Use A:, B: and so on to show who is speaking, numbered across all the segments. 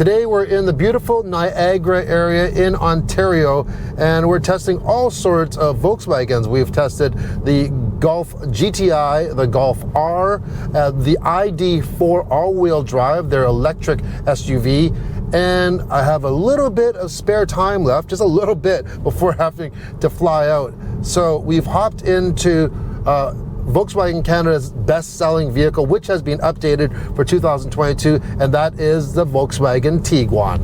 A: Today we're in the beautiful Niagara area in Ontario, and we're testing all sorts of Volkswagens. We've tested the Golf GTI, the Golf R, the ID4 all-wheel drive, their electric SUV, and I have a little bit of spare time left, just a little bit before having to fly out. So we've hopped into Volkswagen Canada's best-selling vehicle, which has been updated for 2022, and that is the Volkswagen Tiguan.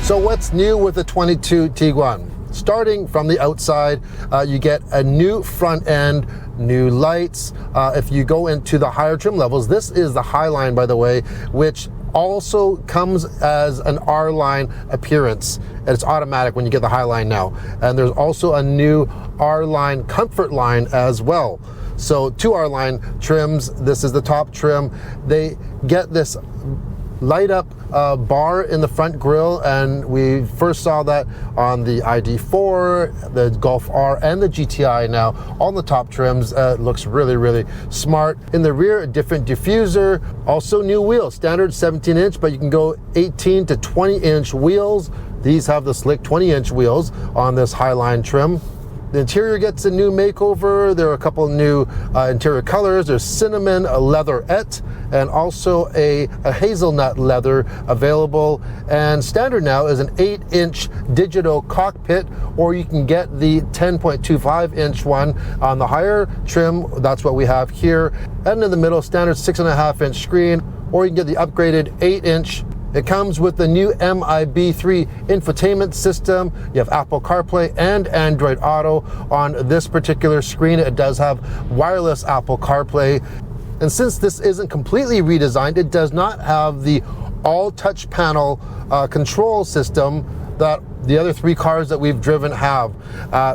A: So what's new with the 22 Tiguan? Starting from the outside, you get a new front end, new lights. If you go into the higher trim levels, this is the Highline, by the way, which also comes as an R-Line appearance. And it's automatic when you get the Highline now. And there's also a new R-Line Comfort Line as well. So two R-Line trims. This is the top trim. They get this light up bar in the front grille, and we first saw that on the ID4, the Golf R, and the GTI now on the top trims. Looks really, really smart. In the rear, a different diffuser, also new wheels, standard 17-inch, but you can go 18 to 20-inch wheels. These have the slick 20-inch wheels on this Highline trim. The interior gets a new makeover. There are a couple of new interior colors. There's cinnamon leatherette and also a hazelnut leather available. And standard now is an 8-inch digital cockpit, or you can get the 10.25-inch one on the higher trim. That's what we have here. And in the middle, standard 6.5-inch screen, or you can get the upgraded 8-inch. It comes with the new MIB3 infotainment system. You have Apple CarPlay and Android Auto on this particular screen. It does have wireless Apple CarPlay. And since this isn't completely redesigned, it does not have the all-touch panel control system that the other three cars that we've driven have.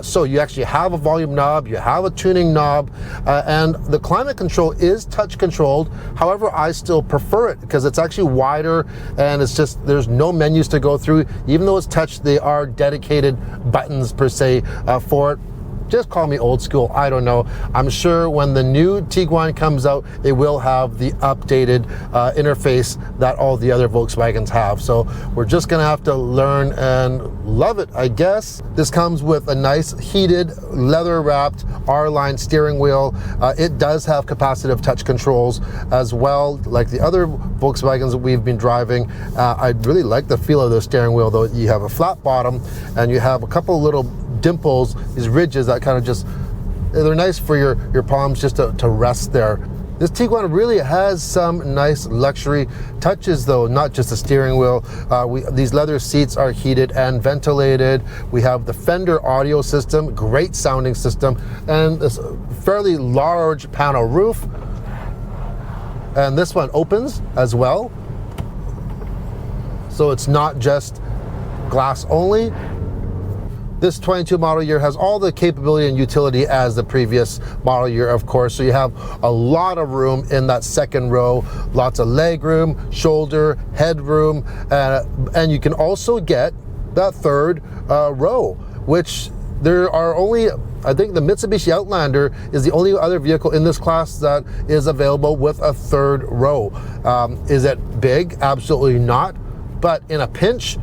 A: So you actually have a volume knob, you have a tuning knob, and the climate control is touch controlled. However, I still prefer it because it's actually wider, and it's just, there's no menus to go through. Even though it's touch, they are dedicated buttons per se for it. Just call me old school, I don't know. I'm sure when the new Tiguan comes out, it will have the updated interface that all the other Volkswagens have. So we're just gonna have to learn and love it, I guess. This comes with a nice heated, leather-wrapped R-Line steering wheel. It does have capacitive touch controls as well, like the other Volkswagens that we've been driving. I really like the feel of the steering wheel, though. You have a flat bottom, and you have a couple little dimples, these ridges that kind of just, they're nice for your palms just to rest there. This Tiguan really has some nice luxury touches, though, not just the steering wheel. These leather seats are heated and ventilated. We have the Fender audio system, great sounding system, and this fairly large panel roof. And this one opens as well. So it's not just glass only. This 22 model year has all the capability and utility as the previous model year, of course. So you have a lot of room in that second row, lots of leg room, shoulder, head room, and you can also get that third row, which there are only, I think the Mitsubishi Outlander is the only other vehicle in this class that is available with a third row. Is it big? Absolutely not. But in a pinch,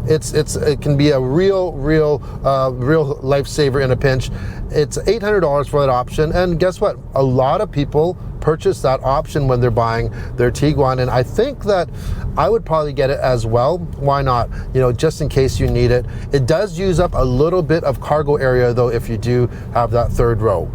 A: it can be a real lifesaver in a pinch. It's $800 for that option, and guess what? A lot of people purchase that option when they're buying their Tiguan, and I think that I would probably get it as well. Why not? You know, just in case you need it. It does use up a little bit of cargo area, though, if you do have that third row.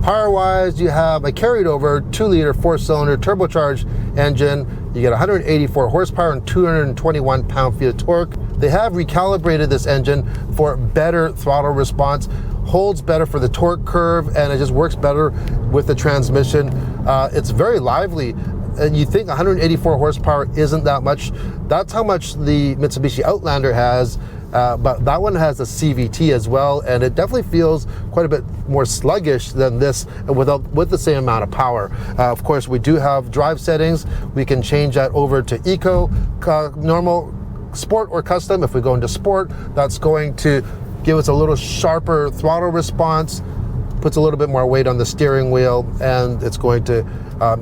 A: Power-wise, you have a carried over 2-liter 4-cylinder turbocharged engine. You get 184 horsepower and 221 pound-feet of torque. They have recalibrated this engine for better throttle response, holds better for the torque curve, and it just works better with the transmission. It's very lively. And you think 184 horsepower isn't that much. That's how much the Mitsubishi Outlander has. But that one has a CVT as well, and it definitely feels quite a bit more sluggish than this with the same amount of power. Of course, we do have drive settings. We can change that over to Eco, normal, sport or custom. If we go into sport, that's going to give us a little sharper throttle response, puts a little bit more weight on the steering wheel, and it's going to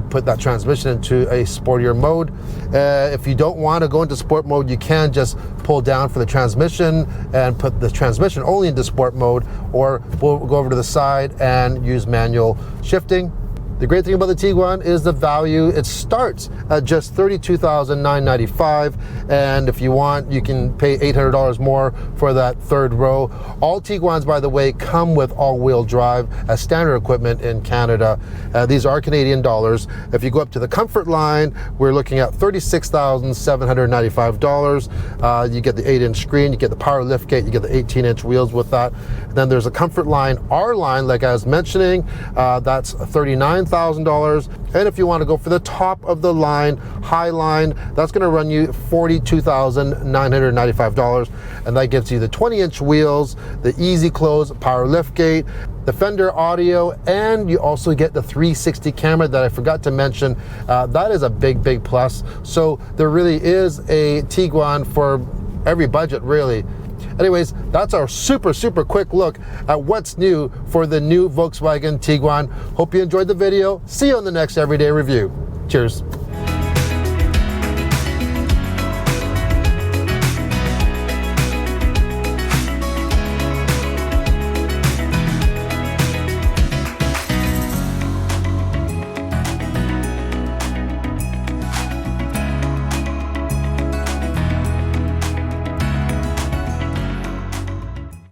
A: put that transmission into a sportier mode. If you don't want to go into sport mode, you can just pull down for the transmission and put the transmission only into sport mode, or we'll go over to the side and use manual shifting. The great thing about the Tiguan is the value. It starts at just $32,995, and if you want, you can pay $800 more for that third row. All Tiguans, by the way, come with all-wheel drive as standard equipment in Canada. These are Canadian dollars. If you go up to the comfort line, we're looking at $36,795. You get the 8-inch screen, you get the power liftgate, you get the 18-inch wheels with that. Then there's a comfort line, R line, like I was mentioning, that's $39,000. And if you want to go for the top of the line, high line, that's going to run you $42,995, and that gives you the 20-inch wheels, the easy close power liftgate, the Fender audio, and you also get the 360 camera that I forgot to mention. That is a big plus. So there really is a Tiguan for every budget, really. Anyways, that's our super quick look at what's new for the new Volkswagen Tiguan. Hope you enjoyed the video. See you on the next Everyday Review. Cheers.